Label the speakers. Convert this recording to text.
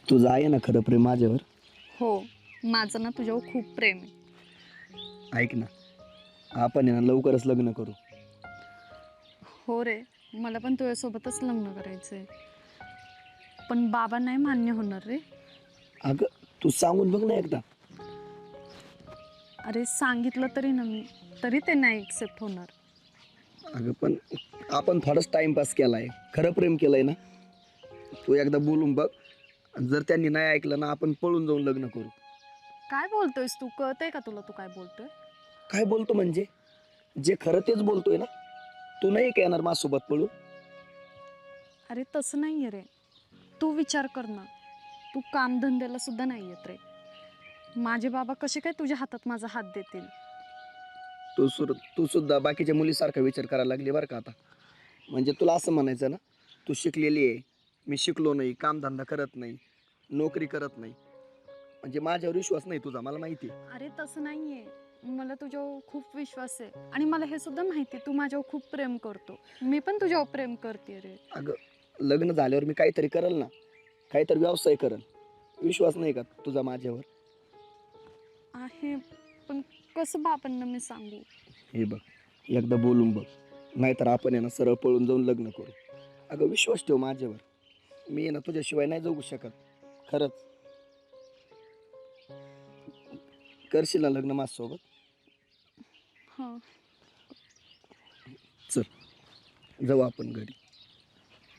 Speaker 1: तुझं आहे ना खरं प्रेम माझ्यावर?
Speaker 2: हो, माझं ना तुझ्यावर खूप प्रेम आहे.
Speaker 1: ऐक ना, आपण आहे ना लवकरच लग्न करू.
Speaker 2: हो रे, मला पण तुझ्यासोबतच लग्न करायचं आहे. पण बाबा नाही मान्य होणार रे.
Speaker 1: अगं, तू सांगून बघ ना एकदा.
Speaker 2: अरे सांगितलं तरी ना मी, तरी ते नाही एक्सेप्ट होणार.
Speaker 1: अगं पण आपण थोडाच टाइमपास केलाय, खरं प्रेम केलंय ना. तू एकदा बोलून बघ. जर त्यांनी नाही ऐकलं ना, आपण पळून जाऊन लग्न करू.
Speaker 2: काय बोलतोयस तू? कळतंय का तुला तू काय बोलतोय?
Speaker 1: काय बोलतो म्हणजे? जे खरं तेच बोलतोय ना. तू नाही का येणार माझ्यासोबत पळून?
Speaker 2: अरे तसं नाही आहे रे. तू विचार कर ना. तू कामधंद्याला सुद्धा नाही येत रे. माझे बाबा कसे काय तुझ्या हातात माझा हात देतील?
Speaker 1: तू सुद्धा बाकीच्या मुलीसारखा विचार करायला लागली बरं का आता. म्हणजे तुला असं म्हणायचं ना, तू शिकलेली आहे, मी शिकलो नाही, कामधंदा करत नाही, नोकरी करत नाही. म्हणजे माझ्यावर विश्वास नाही तुझा, मला माहिती आहे.
Speaker 2: अरे तसं नाहीये. मला तुझ्यावर खूप विश्वास आहे आणि मला हे सुद्धा माहिती आहे तू माझ्यावर खूप प्रेम करतो. मी पण तुझ्यावर प्रेम करते रे.
Speaker 1: अगं, लग्न झाल्यावर मी काहीतरी करेल ना, काहीतरी व्यवसाय करेल. विश्वास नाही का तुझा माझ्यावर?
Speaker 2: आहे, पण कसं बाबांना मी सांगू?
Speaker 1: हे बघ, एकदा बोलून बघ. नाहीतर आपण आहे ना सरळ पळून जाऊन लग्न करू. अगं विश्वास ठेव माझ्यावर. मी आहे ना तुझ्याशिवाय नाही जगू शकत. खरंच. करशील ना लग्न माझ्यासोबत?
Speaker 2: हां.
Speaker 1: चल, जाऊ आपण घरी.